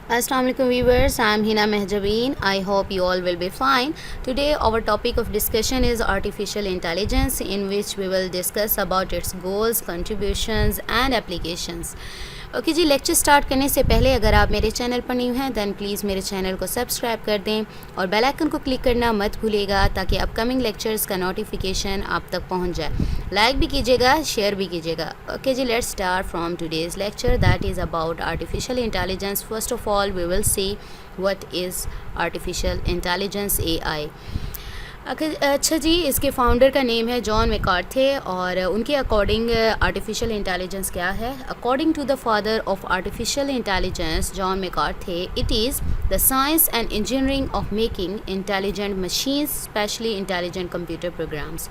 Assalamu alaikum viewers, I am Hina Mehjabeen. I hope you all will be fine. Today our topic of discussion is artificial intelligence, in which we will discuss about its goals, contributions and applications. Okay जी, lecture start करने से पहले अगर आप मेरे channel पर new हैं then please मेरे चैनल को सब्सक्राइब कर दें और बेल आइकन को क्लिक करना मत भूलिएगा ताकि अपकमिंग लेक्चर्स का नोटिफिकेशन आप तक पहुंच जाए। लाइक भी कीजिएगा, शेयर भी कीजिएगा। ओके जी, let's start from today's lecture that is about artificial intelligence. First of all we will see what is artificial intelligence, AI. अच्छा जी, इसके फाउंडर का नेम है जॉन मैकार्थी और उनके अकॉर्डिंग आर्टिफिशियल इंटेलिजेंस क्या है। According to the father of artificial intelligence John McCarthy, it is the science and engineering of making intelligent machines, specially intelligent computer programs.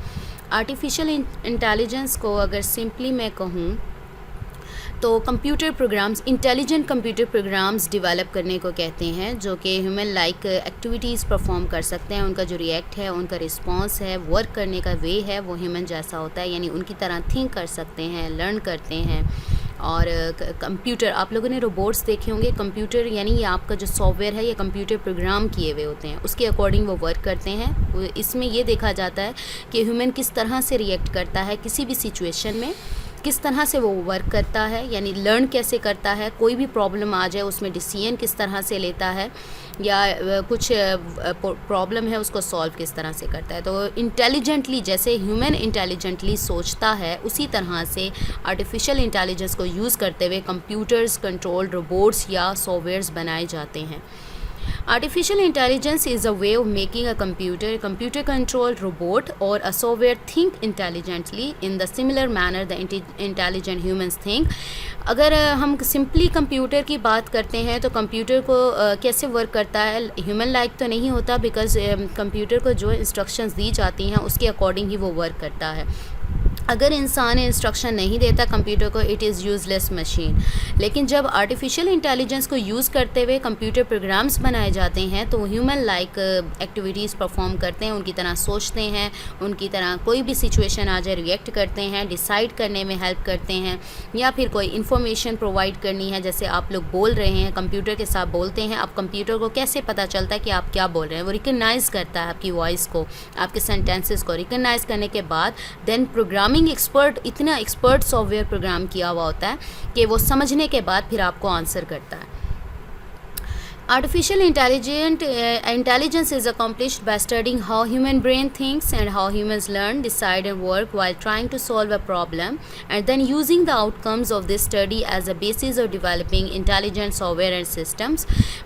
Artificial intelligence को अगर simply मैं कहूँ तो computer programs, intelligent computer programs develop करने को कहते हैं जो कि ह्यूमन लाइक एक्टिविटीज़ परफॉर्म कर सकते हैं। उनका जो रिएक्ट है, उनका रिस्पॉन्स है, वर्क करने का वे है वो ह्यूमन जैसा होता है, यानी उनकी तरह थिंक कर सकते हैं, लर्न करते हैं। और कंप्यूटर, आप लोगों ने रोबोट्स देखे होंगे। कंप्यूटर यानी ये आपका जो सॉफ्टवेयर है ये कंप्यूटर प्रोग्राम किए हुए होते हैं, उसके अकॉर्डिंग वो वर्क करते हैं। इसमें ये देखा जाता है कि ह्यूमन किस तरह से रिएक्ट करता है किसी भी सिचुएशन में, किस तरह से वो वर्क करता है, यानी लर्न कैसे करता है, कोई भी प्रॉब्लम आ जाए उसमें डिसीजन किस तरह से लेता है, या कुछ प्रॉब्लम है उसको सॉल्व किस तरह से करता है। तो इंटेलिजेंटली, जैसे ह्यूमन इंटेलिजेंटली सोचता है उसी तरह से आर्टिफिशियल इंटेलिजेंस को यूज़ करते हुए कंप्यूटर्स कंट्रोल रोबोट्स या सॉफ्टवेयर्स बनाए जाते हैं। Artificial intelligence is a way of making a computer controlled robot or a software think intelligently in the similar manner the intelligent humans think। अगर हम simply computer की बात करते हैं तो कंप्यूटर को कैसे वर्क करता है, ह्यूमन लाइक तो नहीं होता, बिकॉज़ कंप्यूटर को जो इंस्ट्रक्शंस दी जाती हैं उसके अकॉर्डिंग ही वो वर्क करता है। अगर इंसान इंस्ट्रक्शन नहीं देता कंप्यूटर को, इट इज़ यूज़लेस मशीन। लेकिन जब आर्टिफिशियल इंटेलिजेंस को यूज़ करते हुए कंप्यूटर प्रोग्राम्स बनाए जाते हैं तो ह्यूमन लाइक एक्टिविटीज़ परफॉर्म करते हैं, उनकी तरह सोचते हैं, उनकी तरह कोई भी सिचुएशन आ जाए रिएक्ट करते हैं, डिसाइड करने में हेल्प करते हैं, या फिर कोई इन्फॉर्मेशन प्रोवाइड करनी है। जैसे आप लोग बोल रहे हैं, कंप्यूटर के साथ बोलते हैं, अब कंप्यूटर को कैसे पता चलता है कि आप क्या बोल रहे हैं? वो रिकगनाइज़ करता है आपकी वॉइस को, आपके सेंटेंसेस को। रिकगनाइज़ करने के बाद देन प्रोग्रामिंग एक्सपर्ट, इतना एक्सपर्ट सॉफ्टवेयर प्रोग्राम किया हुआ होता है कि वो समझने के बाद फिर आपको आंसर करता है। Artificial intelligence is accomplished by studying how human brain thinks and how humans learn, decide and work while trying to solve a problem, and then using the outcomes of this study as a basis of developing intelligent software and systems।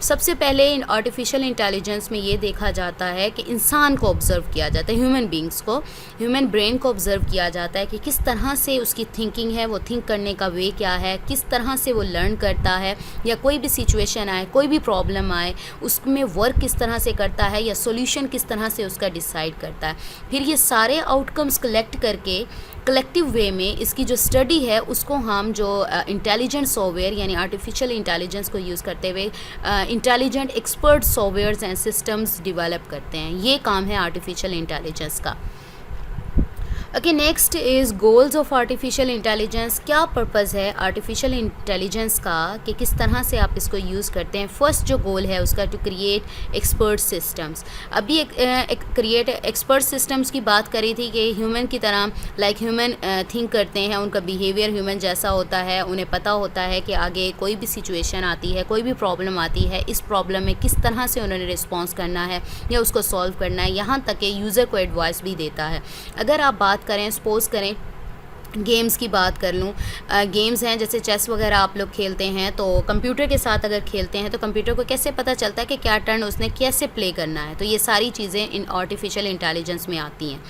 सबसे पहले artificial intelligence में ये देखा जाता है कि इंसान को ऑब्ज़र्व किया जाता है, ह्यूमन बींग्स को, ह्यूमन ब्रेन को ऑब्ज़र्व किया जाता है कि किस तरह से उसकी थिंकिंग है, वो थिंक करने का वे क्या है, किस तरह से वो लर्न करता है, या कोई भी सिचुएशन आए, कोई भी प्रॉब्लम आए, उसमें वर्क किस तरह से करता है या सॉल्यूशन किस तरह से उसका डिसाइड करता है। फिर ये सारे आउटकम्स कलेक्ट करके कलेक्टिव वे में इसकी जो स्टडी है उसको हम जो इंटेलिजेंट सॉफ्टवेयर यानी आर्टिफिशियल इंटेलिजेंस को यूज़ करते हुए intelligent expert softwares and systems develop करते हैं। ये काम है आर्टिफिशियल इंटेलिजेंस का। Okay, next is goals of artificial intelligence. क्या पर्पज़ है आर्टिफिशियल इंटेलिजेंस का कि किस तरह से आप इसको यूज़ करते हैं। फर्स्ट जो गोल है उसका टू क्रिएट एक्सपर्ट सिस्टम्स। अभी एक क्रिएट एक्सपर्ट सिस्टम्स की बात करी थी कि ह्यूमन की तरह लाइक ह्यूमन थिंक करते हैं, उनका बिहेवियर ह्यूमन जैसा होता है, उन्हें पता होता है कि आगे कोई भी सिचुएशन आती है, कोई भी प्रॉब्लम आती है, इस प्रॉब्लम में किस तरह से उन्होंने रिस्पॉन्स करना है या उसको सॉल्व करना है, यहाँ तक कि यूज़र को एडवाइस भी देता है। अगर आप बात करें, सपोज़ करें गेम्स की बात कर लूँ, गेम्स हैं जैसे चेस वगैरह आप लोग खेलते हैं, तो कंप्यूटर के साथ अगर खेलते हैं तो कंप्यूटर को कैसे पता चलता है कि क्या टर्न उसने कैसे प्ले करना है। तो ये सारी चीज़ें इन आर्टिफिशियल इंटेलिजेंस में आती हैं।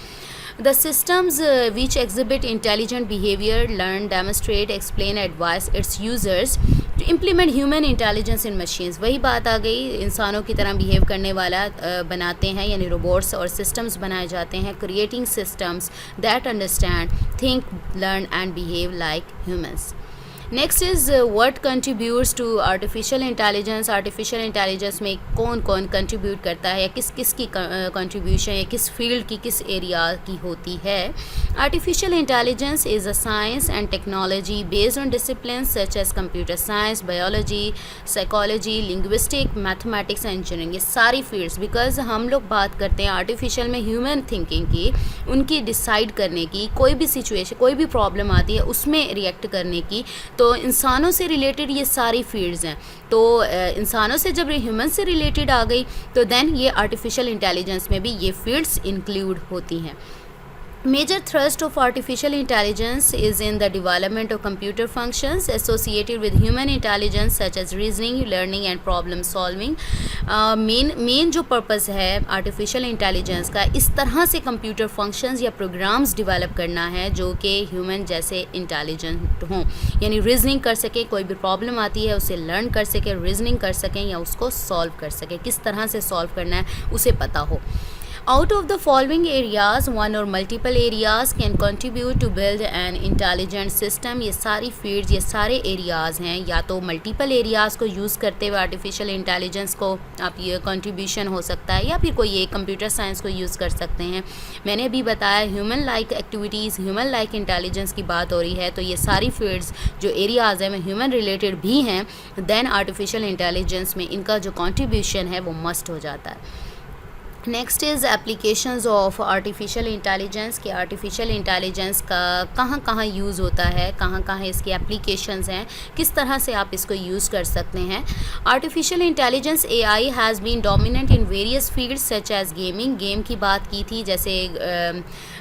The systems which exhibit intelligent behavior learn, demonstrate, explain, advise its users to implement human intelligence in machines। वही बात आ गई, इंसानों की तरह बिहेव करने वाला बनाते हैं, यानी रोबोट्स और सिस्टम्स बनाए जाते हैं। Creating systems that understand, think, learn and behave like humans. Next is what contributes to artificial intelligence. Artificial intelligence में कौन कौन कंट्रीब्यूट करता है या किस किस की कंट्रीब्यूशन या किस फील्ड की किस एरिया की होती है। Artificial intelligence is a science and technology based on discipline such as computer science, biology, psychology, linguistic, mathematics and engineering. ये सारी फील्ड्स, बिकॉज हम लोग बात करते हैं आर्टिफिशियल में ह्यूमन थिंकिंग की, उनकी डिसाइड करने की, कोई भी सिचुएशन कोई भी प्रॉब्लम आती है उसमें रिएक्ट करने की, तो इंसानों से रिलेटेड ये सारी फील्ड्स हैं। तो इंसानों से जब ह्यूमन से रिलेटेड आ गई तो देन ये आर्टिफिशियल इंटेलिजेंस में भी ये फील्ड्स इंक्लूड होती हैं। Major thrust of artificial intelligence is in the development of computer functions associated with human intelligence such as reasoning, learning and problem solving. Main जो पर्पस है आर्टिफिशियल इंटेलिजेंस का, इस तरह से कंप्यूटर फंक्शंस या programmes develop करना है जो कि ह्यूमन जैसे इंटेलिजेंट हों, यानी रीजनिंग कर सके, कोई भी प्रॉब्लम आती है उसे लर्न कर सके, रीजनिंग कर सकें या उसको सॉल्व कर सके, किस तरह से सॉल्व करना है उसे पता हो। Out of the following areas, one or multiple areas can contribute to build an intelligent system. ये सारी फील्ड्स, ये सारे एरियाज़ हैं, या तो मल्टीपल एरियाज़ को यूज़ करते हुए आर्टिफिशियल इंटेलिजेंस को आप ये कंट्रीब्यूशन हो सकता है, या फिर कोई एक कंप्यूटर साइंस को यूज़ कर सकते हैं। मैंने अभी बताया human like activities, human like intelligence की बात हो रही है, तो ये सारी फील्ड्स जो एरियाज़ हैं वो ह्यूमन रिलेटेड भी हैं, देन आर्टिफिशियल इंटेलिजेंस में इनका जो कंट्रीब्यूशन है वो मस्ट हो जाता है। Next is applications of artificial intelligence, कि आर्टिफिशियल इंटेलिजेंस का कहाँ कहाँ यूज़ होता है, कहाँ कहाँ इसकी एप्लीकेशंस हैं, किस तरह से आप इसको यूज़ कर सकते हैं। Artificial intelligence AI has been dominant in various fields such as gaming. Game की बात की थी, जैसे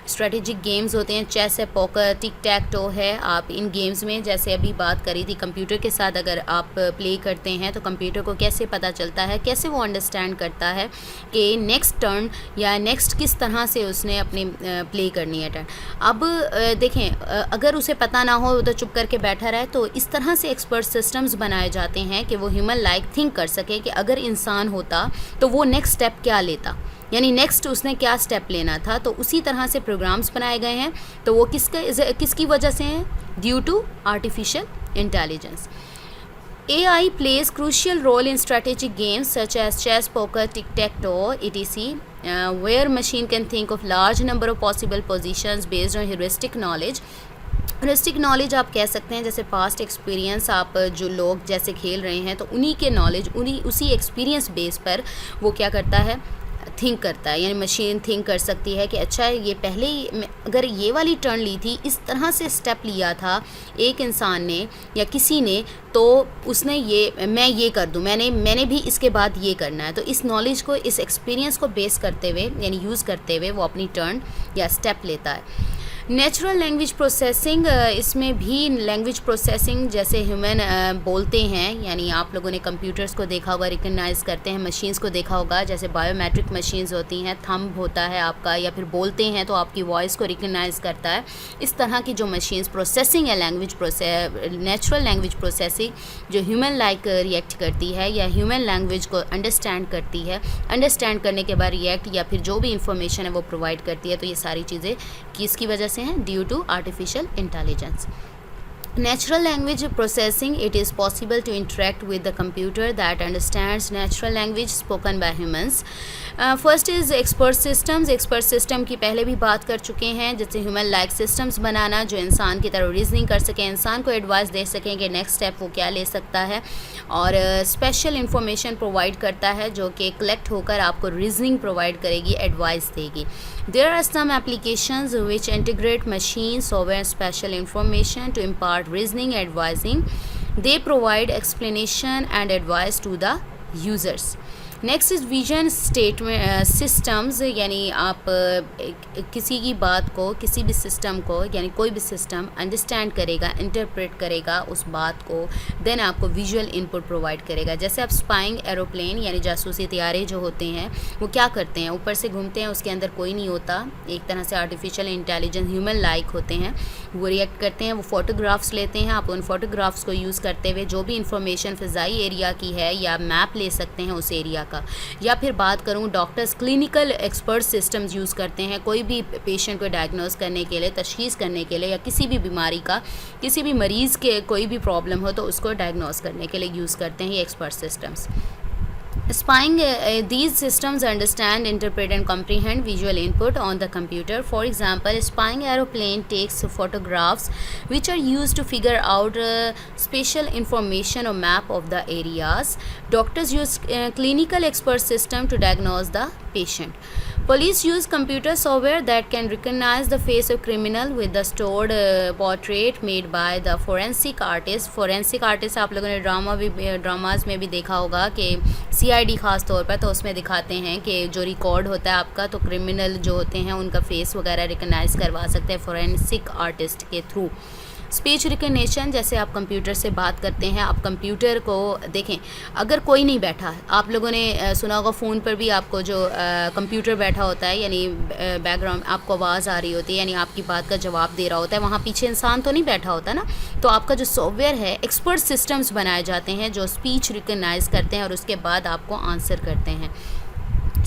स्ट्रेटेजिक गेम्स होते हैं, चेस है, पोकर, टिक टैक टो है। आप इन गेम्स में जैसे अभी बात करी थी कंप्यूटर के साथ अगर आप प्ले करते हैं तो कंप्यूटर को कैसे पता चलता है, कैसे वो अंडरस्टैंड करता है कि नेक्स्ट टर्न या नेक्स्ट किस तरह से उसने अपनी प्ले करनी है टर्न। अब देखें, अगर उसे पता ना हो तो चुप करके बैठा रहे, तो इस तरह से एक्सपर्ट सिस्टम्स बनाए जाते हैं कि वो ह्यूमन लाइक थिंक कर सके कि अगर इंसान होता तो वो नेक्स्ट स्टेप क्या लेता, यानी नेक्स्ट उसने क्या स्टेप लेना था। तो उसी तरह से प्रोग्राम्स बनाए गए हैं, तो वो किसकी वजह से हैं? Due to artificial intelligence. AI plays crucial role in strategic games such as chess, poker, tic-tac-toe, etc., where machine can think of large number of possible positions based on heuristic knowledge. Heuristic knowledge आप कह सकते हैं, जैसे past experience, आप जो लोग जैसे खेल रहे हैं तो उन्हीं के नॉलेज, उसी एक्सपीरियंस बेस पर वो क्या करता है, थिंक करता है। यानी मशीन थिंक कर सकती है कि अच्छा ये पहले ही अगर ये वाली टर्न ली थी, इस तरह से स्टेप लिया था एक इंसान ने या किसी ने, तो उसने ये, मैं ये कर दूं, मैंने भी इसके बाद ये करना है। तो इस नॉलेज को, इस एक्सपीरियंस को बेस करते हुए यानी यूज़ करते हुए वो अपनी टर्न या स्टेप लेता है। नेचुरल लैंग्वेज प्रोसेसिंग, इसमें भी लैंग्वेज प्रोसेसिंग जैसे ह्यूमन बोलते हैं, यानी आप लोगों ने कंप्यूटर्स को देखा होगा, रिकग्नाइज़ करते हैं, मशीन्स को देखा होगा, जैसे बायोमेट्रिक मशीन्स होती हैं, थंब होता है आपका, या फिर बोलते हैं तो आपकी वॉइस को रिकग्नाइज़ करता है। इस तरह की जो मशीन्स प्रोसेसिंग है, नेचुरल लैंग्वेज प्रोसेसिंग जो ह्यूमन लाइक रिएक्ट करती है या ह्यूमन लैंग्वेज को अंडरस्टैंड करती है, अंडरस्टैंड करने के बाद रिएक्ट या फिर जो भी इंफॉर्मेशन है वो प्रोवाइड करती है। तो ये सारी चीज़ें किसकी वजह से हैं? Due to artificial intelligence. Natural language processing, it is possible to interact with the computer that understands natural language spoken by humans. First is expert systems. Expert system की पहले भी बात कर चुके हैं, जैसे ह्यूमन लाइक सिस्टम्स बनाना जो इंसान की तरह रीजनिंग कर सकें, इंसान को एडवाइस दे सकें कि नेक्स्ट स्टेप वो क्या ले सकता है, और स्पेशल इंफॉर्मेशन प्रोवाइड करता है जो कि कलेक्ट होकर आपको रीजनिंग प्रोवाइड करेगी, एडवाइस देगी। There are some applications which integrate machine, software and special information to impart reasoning, advising. They provide explanation and advice to the users. Next is vision statement systems, यानी आप किसी की बात को, किसी भी सिस्टम को, यानी कोई भी सिस्टम अंडरस्टैंड करेगा, इंटरप्रेट करेगा उस बात को, देन आपको विजुअल इनपुट प्रोवाइड करेगा। जैसे आप स्पाइंग एरोप्लेन यानी जासूसी तैयारे जो होते हैं वो क्या करते हैं, ऊपर से घूमते हैं, उसके अंदर कोई नहीं होता, एक तरह से आर्टिफिशियल इंटेलिजेंस ह्यूमन लाइक होते हैं, वो रिएक्ट करते हैं, वो फ़ोटोग्राफ्स लेते हैं। आप उन फोटोग्राफ्स को यूज़ करते हुए जो भी इंफॉर्मेशन फ़िज़ाई एरिया की है या मैप ले सकते हैं उस एरिया का। या फिर बात करूँ, doctors clinical expert systems use करते हैं कोई भी पेशेंट को डायग्नोस करने के लिए, तशख़ीस करने के लिए, या किसी भी बीमारी का, किसी भी मरीज़ के कोई भी प्रॉब्लम हो तो उसको डायग्नोस करने के लिए यूज़ करते हैं ये expert systems. Spying, these systems understand, interpret, and comprehend visual input on the computer. For example, spying aeroplane takes photographs which are used to figure out spatial information or map of the areas. Doctors use clinical expert system to diagnose the patient. Police use computer software that can recognize the face of criminal with the stored portrait made by the forensic artist. Forensic artist आप लोगों ने dramas में भी देखा होगा कि CID ख़ास तौर पर, तो उसमें दिखाते हैं कि जो रिकॉर्ड होता है आपका, तो क्रिमिनल जो होते हैं उनका फेस वगैरह रिकगनाइज़ करवा सकते हैं फोरेंसिक आर्टिस्ट के थ्रू। स्पीच रिकग्निशन, जैसे आप कंप्यूटर से बात करते हैं, आप कंप्यूटर को देखें, अगर कोई नहीं बैठा, आप लोगों ने सुना होगा फ़ोन पर भी आपको जो कंप्यूटर बैठा होता है, यानी बैकग्राउंड आपको आवाज़ आ रही होती है, यानी आपकी बात का जवाब दे रहा होता है, वहाँ पीछे इंसान तो नहीं बैठा होता ना। तो आपका जो सॉफ्टवेयर है, एक्सपर्ट सिस्टम्स बनाए जाते हैं जो स्पीच रिकग्नाइज़ करते हैं और उसके बाद आपको आंसर करते हैं।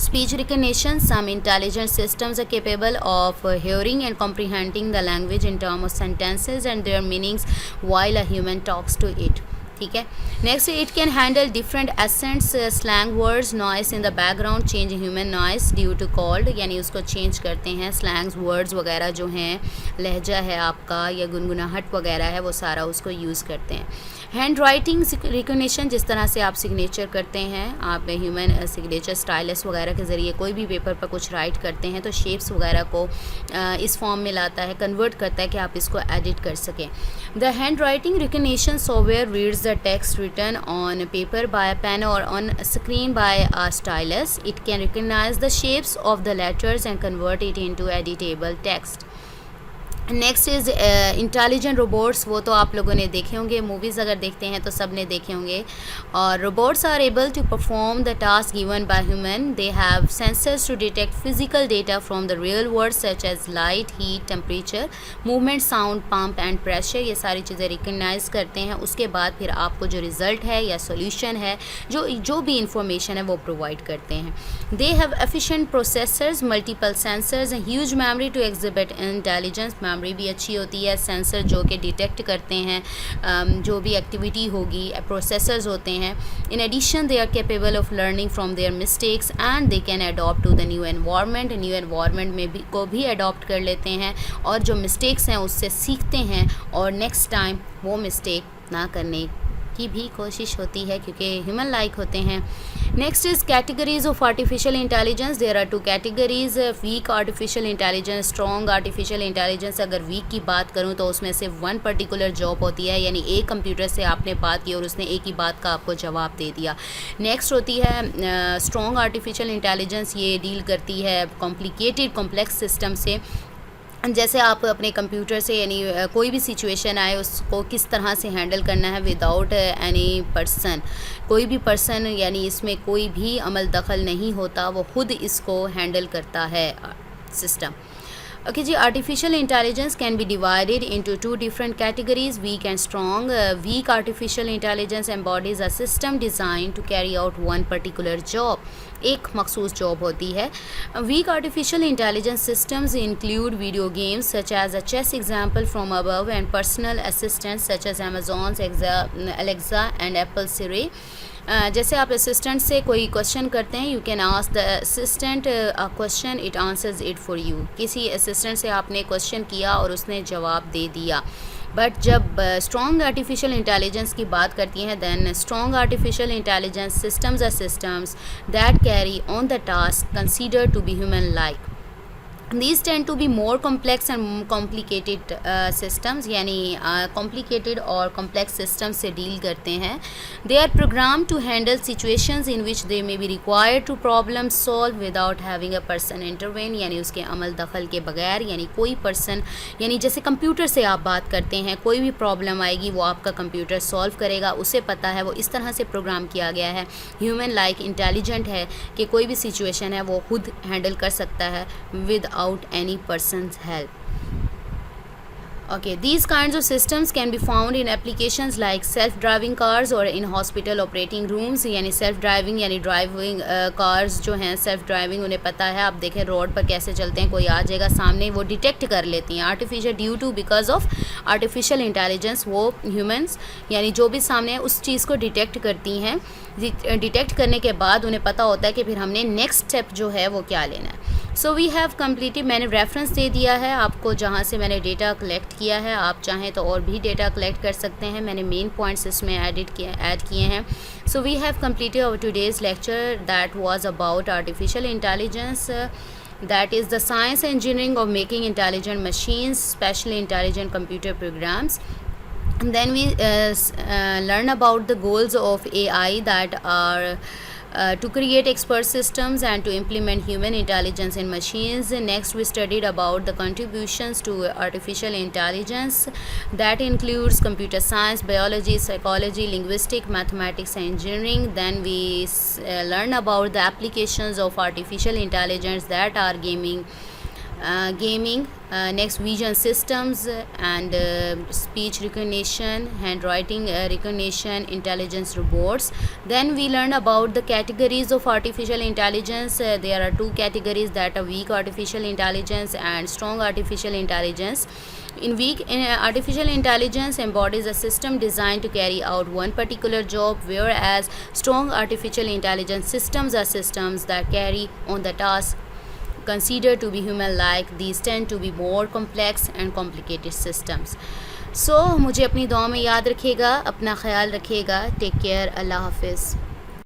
Speech recognition, some intelligent systems are capable of hearing and comprehending the language in terms of sentences and their meanings while a human talks to it. ठीक है। Next, it can handle different accents, slang words, noise in the background, change human noise due to cold, यानी उसको change करते हैं। Slangs words वगैरह जो हैं, लहजा है आपका या गुनगुनाहट वगैरह है, वो सारा उसको यूज़ करते हैं। हैंड राइटिंग रिकग्निशन, जिस तरह से आप सिग्नेचर करते हैं, आप ह्यूमन सिग्नेचर स्टाइलस वगैरह के ज़रिए कोई भी पेपर पर कुछ राइट करते हैं तो शेप्स वगैरह को इस फॉर्म में लाता है, कन्वर्ट करता है कि आप इसको एडिट कर सकें। The hand writing recognition software reads the text written on paper by a pen or on a screen by a stylus. It can recognize the shapes of the letters and convert it into editable text. Next is intelligent robots. वो तो आप लोगों ने देखे होंगे, movies अगर देखते हैं तो सब ने देखे होंगे। और robots are able to perform the task given by human. They have sensors to detect physical data from the real world such as light, heat, temperature, movement, sound, pump and pressure. ये सारी चीज़ें recognise करते हैं। उसके बाद फिर आपको जो रिज़ल्ट है या सोल्यूशन है, जो भी इंफॉर्मेशन है वो प्रोवाइड करते हैं। They have efficient processors, multiple sensors and huge memory to exhibit intelligence. Memory भी अच्छी होती है, सेंसर जो कि डिटेक्ट करते हैं जो भी एक्टिविटी होगी, प्रोसेसर्स होते हैं। In addition they are capable of learning from their mistakes and they can adopt to the new environment. New environment में भी को भी अडॉप्ट कर लेते हैं और जो मिस्टेक्स हैं उससे सीखते हैं और नेक्स्ट टाइम वो मिस्टेक ना करने की भी कोशिश होती है क्योंकि ह्यूमन लाइक होते हैं। Next is categories of artificial intelligence. There are 2 categories, weak artificial intelligence, strong artificial intelligence. अगर वीक की बात करूं तो उसमें से 1 पर्टिकुलर जॉब होती है, यानी एक कंप्यूटर से आपने बात की और उसने एक ही बात का आपको जवाब दे दिया। नेक्स्ट होती है स्ट्रॉन्ग आर्टिफिशियल इंटेलिजेंस। ये डील करती है कॉम्प्लिकेटेड कॉम्प्लेक्स सिस्टम से। जैसे आप अपने कंप्यूटर से, यानी कोई भी सिचुएशन आए उसको किस तरह से हैंडल करना है विदाउट एनी पर्सन। कोई भी पर्सन, यानी इसमें कोई भी अमल दखल नहीं होता, वो खुद इसको हैंडल करता है सिस्टम। Okay जी, artificial intelligence can be divided into 2 different categories, weak and strong. Weak artificial intelligence embodies a system designed to carry out one particular job. एक मखसूस जॉब होती है। Weak artificial intelligence systems include video games such as a chess example from above and personal assistants such as Amazon's Alexa and Apple Siri. जैसे आप assistant से कोई question करते हैं, you can ask the assistant a question, it answers it for you. किसी assistant से आपने question किया और उसने जवाब दे दिया। बट जब स्ट्रॉन्ग आर्टिफिशियल इंटेलिजेंस की बात करती हैं, then strong artificial intelligence systems are systems that carry on the task considered to be human like. These tend to be more complex and complicated systems, यानी complicated और complex systems से deal करते हैं। They are programmed to handle situations in which they may be required to problem solve without having a person intervene, यानी उसके अमल दखल के बगैर, यानी कोई person, यानी जैसे कंप्यूटर से आप बात करते हैं, कोई भी प्रॉब्लम आएगी वो आपका कंप्यूटर सॉल्व करेगा, उसे पता है, वो इस तरह से प्रोग्राम किया गया है। ह्यूमन लाइक इंटेलिजेंट है कि कोई भी सिचुएशन है वो खुद हैंडल कर सकता है with out any person's help. Okay, these kinds of systems can be found in applications like self-driving cars or in hospital operating rooms. यानी self-driving यानी ड्राइविंग कार्स जो हैं सेल्फ ड्राइविंग, उन्हें पता है, आप देखें रोड पर कैसे चलते हैं, कोई आ जाएगा सामने, वो डिटेक्ट कर लेती हैं artificial due to because of artificial intelligence. वो ह्यूमंस यानी जो भी सामने है उस चीज़ को डिटेक्ट करती हैं। डिटेक्ट करने के बाद उन्हें पता होता है कि फिर हमने नेक्स्ट स्टेप जो है वो क्या लेना है। सो वी हैव कम्प्लीटेड, मैंने रेफरेंस दे दिया है आपको जहाँ से मैंने डेटा कलेक्ट किया है। आप चाहें तो और भी डेटा कलेक्ट कर सकते हैं, मैंने मेन पॉइंट्स इसमें ऐड किए हैं। So we have completed our today's lecture that was about artificial intelligence, that is the science and engineering of making intelligent machines, especially intelligent computer programs. And then we learn about the goals of AI that are to create expert systems and to implement human intelligence in machines. Next, we studied about the contributions to artificial intelligence, that includes computer science, biology, psychology, linguistics, mathematics and engineering. Then we learn about the applications of artificial intelligence that are gaming, next vision systems and speech recognition, handwriting recognition, intelligence robots. Then we learn about the categories of artificial intelligence. There are two categories, that are weak artificial intelligence and strong artificial intelligence. In weak artificial intelligence embodies a system designed to carry out one particular job, whereas strong artificial intelligence systems are systems that carry on the task considered to be human-like. These tend to be more complex and complicated systems. So मुझे अपनी दुआ में याद रखिएगा, अपना ख्याल रखिएगा। Take care, अल्लाह हाफिज़।